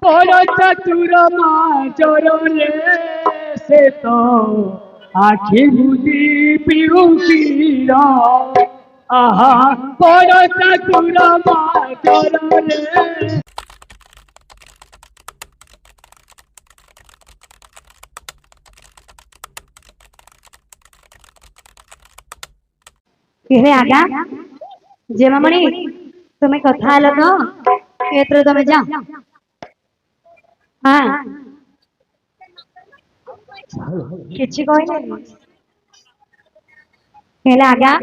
বড় চতুর মাচর রে সে তো আখি বুঝি পিউকির আহা বড় চতুর মাচর রে। हे आगा जेमामणि तुम्हें कथा हेलो तो एतरो तमे जा हां किछि कहले हेले आगा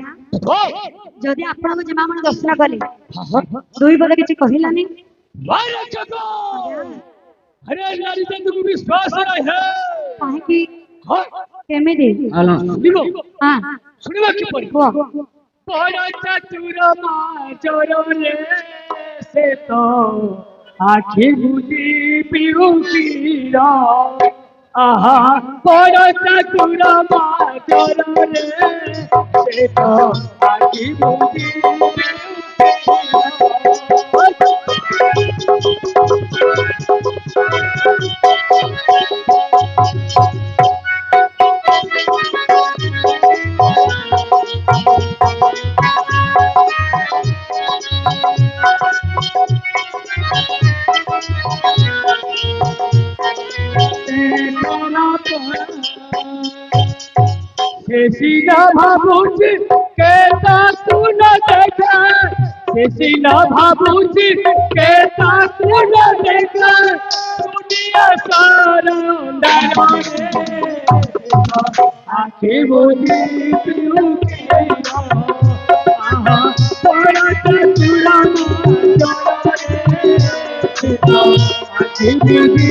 जदि आपन जेमामणि दर्शन कले दुई पद किछि कहिलानी मारे चको अरे नारी तुमको विश्वास नहीं है काहे की हाँ केमिति सुनिबो हां सुनिबो की पड़ी को बड़ चतुर माचर रे से तो आखि बुझी पिउकिर आहा बड़ चतुर माचर रे से तो आखि बुझी शेषिला भाबुची केता तुन देखा शेषिला भाबुची केता तुन देखा दुनिया सारा डरे आखे बोली पियो के आहा तोरा तुला डरे आखे बोली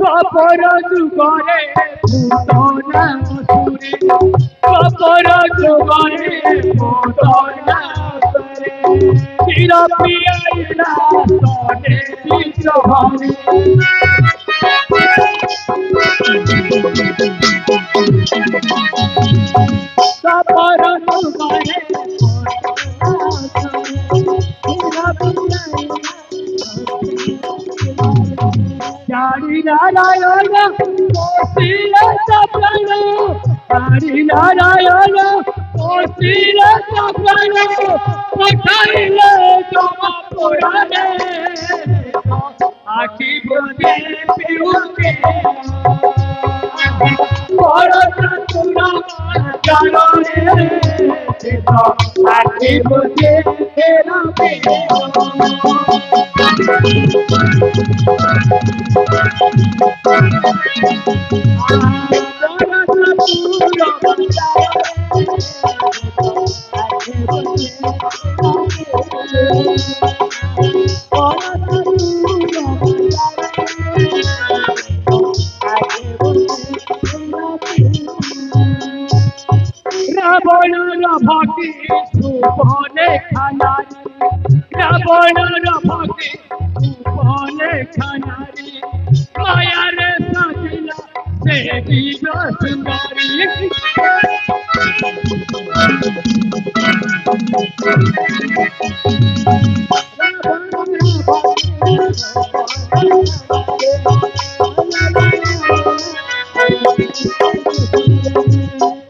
কপর যুগরে ভূতনা সুরে কপর যুগরে ভূতনা সুরে চির প্রিয়লা সনে বিশ্বভরে কপর যুগরে Dari Narayana, Osila Saprano, Dari Narayana, Osila Saprano, Makaila Joma Purane, Aki Bode Piuke, Bharata Tuna Janore, Aki Bode রাবণর ভক্তি সুবনে খানারি রাবণর ভক্তি সুবনে খানারি মায়ারে সাজিলা সে দিগ সুন্দরী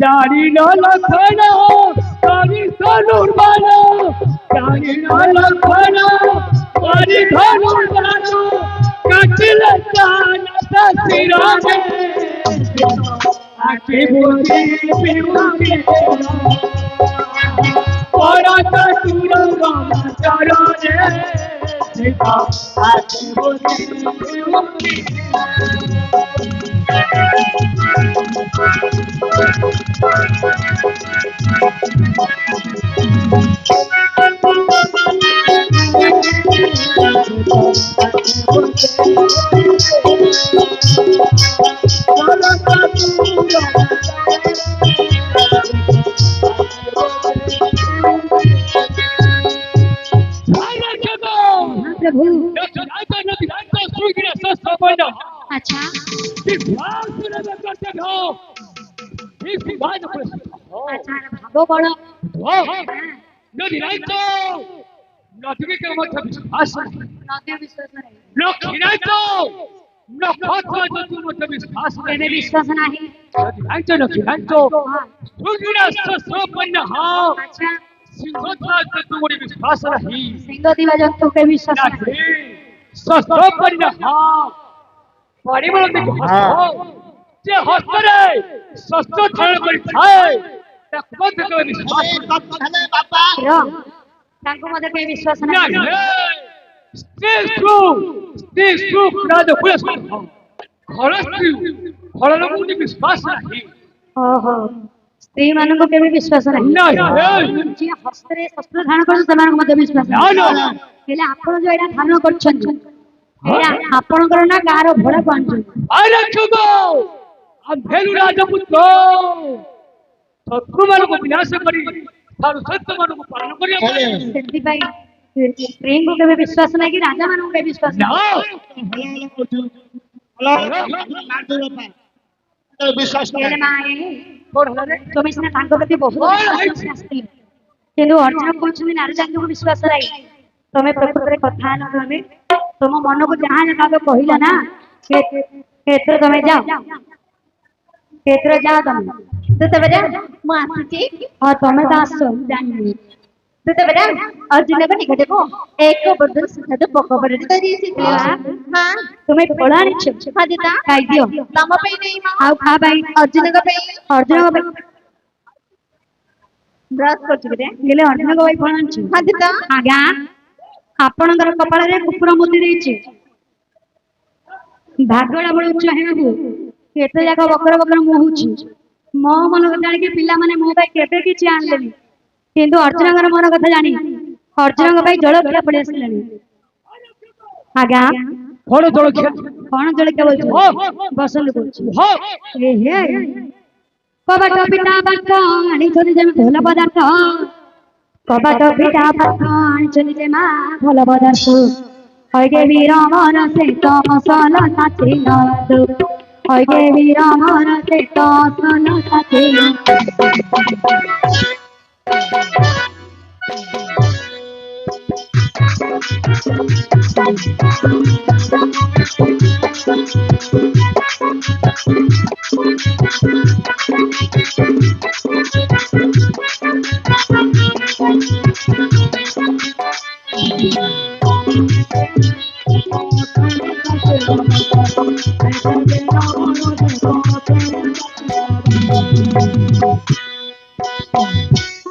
জানি না লক্ষণ করি ধনুর বাণ জানি না লক্ষণ করি ধনুর বাণ কাটিলে জানতা শিরনে আখি বুঝি পিউকে পরাতা তুরঙ্গ চরণে আখি বুঝি পিউকে विश्वास न करते हो विश्वास हो अच्छा भागो बड़ो नदी नहीं तो नदी के मत विश्वास नदी विश्वास नहीं न खिनाई तो न खातो तो तुम मत विश्वास केबे विश्वास नहीं नदी नहीं तो न खिनाई तो सुजुना ससो पन्न हो अच्छा सिंहोत्रा तो तुम्हारी विश्वास नहीं सिंह दिवा जंतु के विश्वास नहीं ससो पन्न हो परिमल विश्वास जे हस्तरे सस्तो थळ करी थाय तकबत के विश्वास रो तांको मते के विश्वास नहीं स्टे ट्रू राज पुलिस खरस्ती खरन मुनि विश्वास नहीं ओहो स्त्री मान को के विश्वास नहीं नहीं जे हस्तरे शस्त्र धारण कर समान को मते विश्वास नहीं हेले आपण जो एडा धारण करछन एडा आपण कर ना गारो भोळा पांचन अरे चुगो हम भेलु राजपुत्र शत्रु मान को विनाश करी थारु सत्य मान को पालन करिया सेति भाई स्त्री को के विश्वास नहीं कि राजा मान को के विश्वास नहीं विश्वास हेले माए कोन हला रे तुम्हें सिना तांको प्रति बहुत विश्वास आस्ते किंतु अर्जुन कहछन नारद को विश्वास राई तमे प्रकृति कथा न तमे तुम मन को जहां जगह तो कहिला ना क्षेत्र तमे जाओ क्षेत्र जाओ तमे तो तबे जा मु आसी और तमे तो आसो जानि तो तबे जा अर्जुन को निकट को एक बद्ध सुखद पकबर तरी सिखला हां तुम्हें फळानी छ हादिता खाई दियो तम पे नहीं आउ खा भाई अर्जुन को पे ब्रश करछु रे गेले अर्जुन को भाई फळानी छ हादिता आगा आपणकर कपाल रे कुकुर मुदी देछि भागड़ा बड़ उच्च हेबु केते जाक बकर बकर मोहुछि मो मन कथा जानि के पिला माने मो भाई केते किछि आनलेनी किंतु अर्जुनकर मन कथा जानि अर्जुन भाई जळ पिया पड़े आसलेनी आगा कोन जळ खे कोन जळ के बोलछु बसल कोछि हो ए हे कबाट पिता बात आनी छोरी जेम भोला पदार्थ कबाट पिता बात आनी छोरी जेम भोला पदार्थ हयगे वीर मन से तो सल साथी नदु हयगे वीर मन से तो सल साथी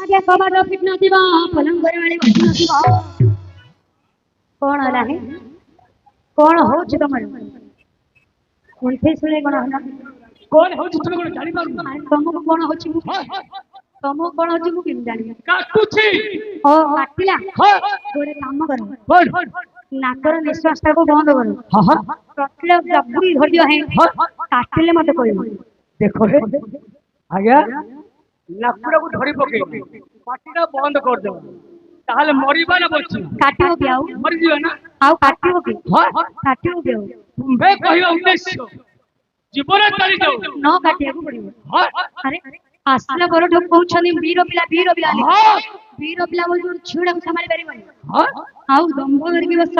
आगे कबाट फिट नथिबा पलंग करे वाली फिट नथिबा कोन हला है कोन होछ तमर कोनथे सुले कोन हला कोन होछि तुम कोन जानि पारु तमको कोन होछि मु तमको कोन होछि मु केम जानि काटुछि ओ काटिला हां गोरे काम करो कोन नाकर निश्वास को बंद करो हां हां प्रतिले जबरी धरियो है काटिले मते कहबो देखो हे आज्ञा नाकुड़ा को धरी पके पाटीटा बंद कर दो ताहले मरिबा ना बच्ची काटियो के आउ मरि जियो ना आउ काटियो के हां काटियो के तुम्बे कहियो उद्देश्य जीवन तारी जाऊ न काटिया को पड़िबो हां अरे आसला बरो ठोक कहउछनी वीर पिला हां वीर पिला बोल छुड़ा को संभाली परिबो हां आउ दंभ करके बस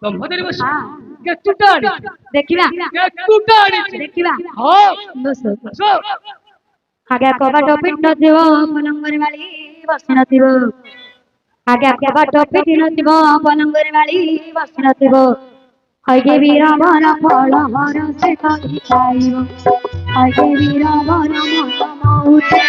तमहदरी बस हां के टुटाड़ी देखिबा के टुटाड़ी देखिबा हां बस सो आगे कबाट पिट नथिबो पलंगरे वाली बसी नथिबो आगे कबाट पिट नथिबो पलंगरे वाली बसी नथिबो हयगे वीर मन फल हर से खाइबो हयगे वीर मन मन मौते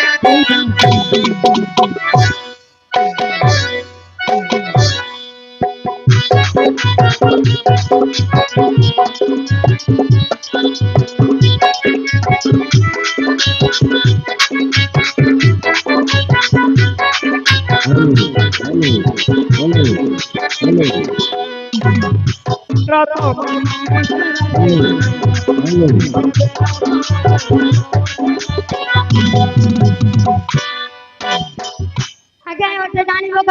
आगे ओटे जानिबो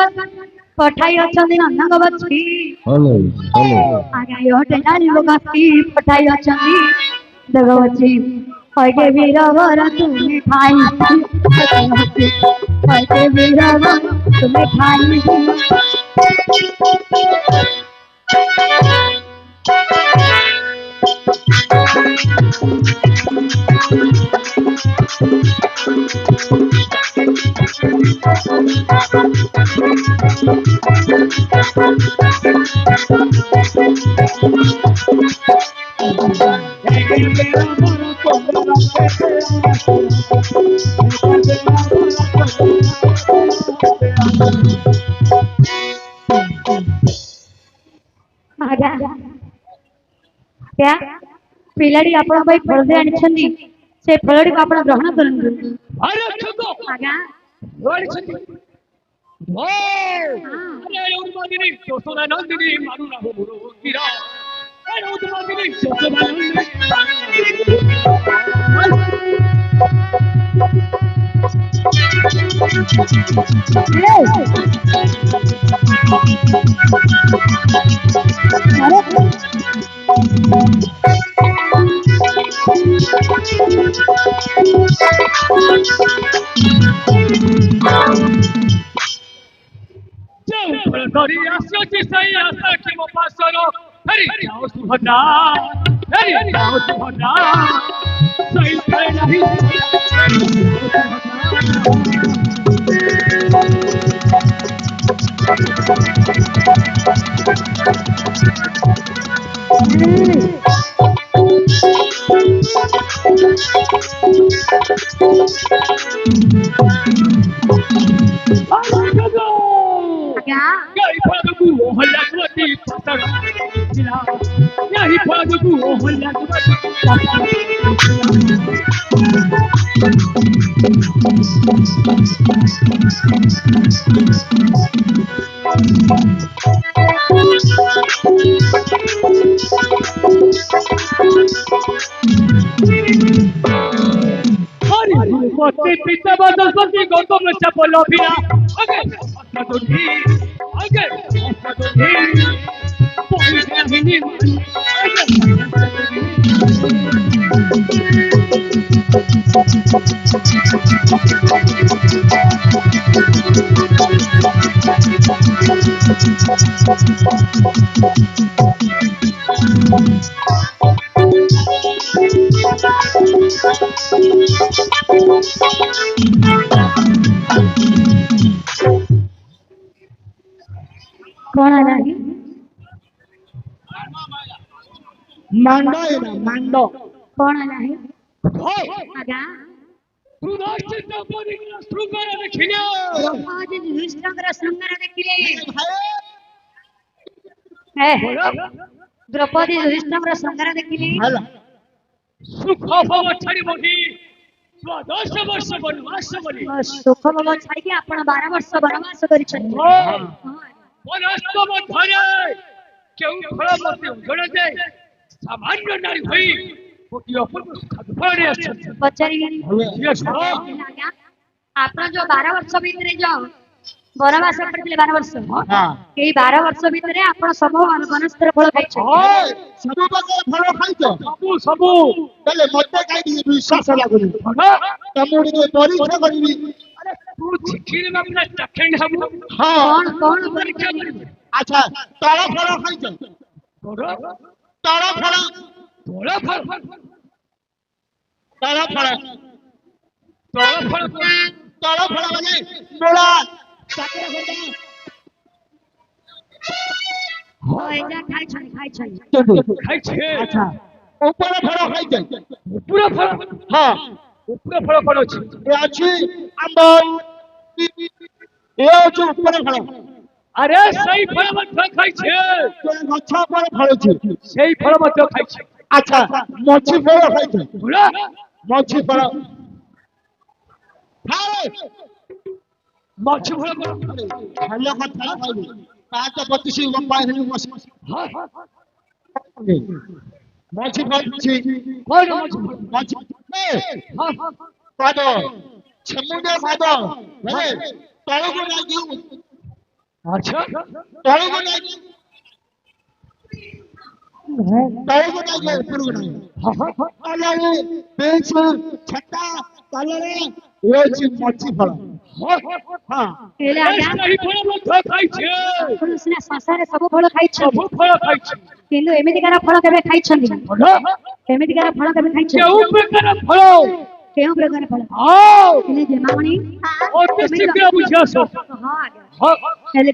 पठाई अछंदी नंदन बच्ची हेलो आगे ओटे जानिबो की पठाई अछंदी भगवती हटे वीरवर तुम्हें खाई भगवती हटे वीरवर तुम्हें खाई आज्ञा क्या पिलाड़ी आपण भाई फल दे आनिछन्ती से फलड़ी को आपण ग्रहण करंतु अरे छको आज्ञा रोड छती ओ अरे उदमादिनी जोसोदा नंदिनी मारू ना हो मोरो कीरा अरे उदमादिनी जोसोदा नंदिनी करी आस्यो जी सही आसा कि मो पासरो हरि जाओ सुभद्रा हरि जाओ सुभद्रा सही सही नहीं क्या यही फलगु हल्ला सुवती पसर जिला यही फलगु हल्ला सुवती हरि मोती पिता बदलती गौतम चपलो बिना आगे असदुधी आगे असदुधी पुलिस नहीं आगे कौन आ रहा है मांडो है ना मांडो कौन आ रहा है हो आज्ञा सुनाचित परिग्रह सुगर देखियो आज युधिष्ठिर श्रृंगार देखिले भाई है द्रौपदी युधिष्ठिर श्रृंगार देखिले हला सुख भव छड़ी बही स्वादश वर्ष वनवास बली सुख भव छाड़ी के आपण 12 वर्ष वनवास करिछन वनस्थ मध्यरे केउ फल मते उजड़ जाए सामान्य नारी होई गोटी अपूर्व फल आछन पचारी ये छो आपण जो 12 वर्ष भीतर जो वनवास करथिले 12 वर्ष हां एई 12 वर्ष भीतर आपण सब वनस्तर फल खाइछन ओए सब प्रकार फल खाइतो सबु सबु तले मते काई दी विश्वास लागुनी तमुडी परीक्षा करबी अरे तू चिखिर में अपना चखेंड हबु हां कौन परीक्षा करबी अच्छा तारा फल खाइतो तोरो तारा फल तोरा फल तारा फल तोरा फल तारा फल लगे मोला चाकरा होता होय जा खाइछन खाइ छे अच्छा ऊपर फल खाइतो पूरा फल हां पूरा फल कोन अछि ए अछि आंबो ए अछि ऊपर फल अरे सही फल मत खाइ छे गछ पर फल अछि सही फल मत खाइ छे अच्छा मच्छी फल खाइतो पूरा मच्छी फल खाए माछ फल हेलो कथा खाइबी ता तो 25 गो पाए हेली मस हां मच्छी फल छी कोन माछ मच्छी हां पादो छमुने पादो हे तळगु लागियो अच्छा तळगु लागियो ତଳକୁ ନାହିଁ ଉପରକୁ ନାହିଁ ଅଲରେ ବେଞ୍ଚ ଛଟା ତଲରେ ହେଉଛି ମଛି ଫଳ ହଁ ହେଲେ ଆଜ୍ଞା ଏହି ଫଳ ମଧ୍ୟ ଖାଇଛେ ଆପଣ ସିନା ସଂସାରରେ ସବୁ ଫଳ ଖାଇଛନ୍ତି ସବୁ ଫଳ ଖାଇଛି କିନ୍ତୁ ଏମିତିକାର ଫଳ କେବେ ଖାଇଛନ୍ତି ଏମିତିକାର ଫଳ କେବେ ଖାଇଛନ୍ତି କେଉଁ ପ୍ରକାର ଫଳ କେଉଁ ପ୍ରକାର ଫଳ ଆଉ ହେଲେ ଜେମାମଣି ଅତି ଶୀଘ୍ର ବୁଝି ଆସ ହଁ ଆଜ୍ଞା ହଁ ହେଲେ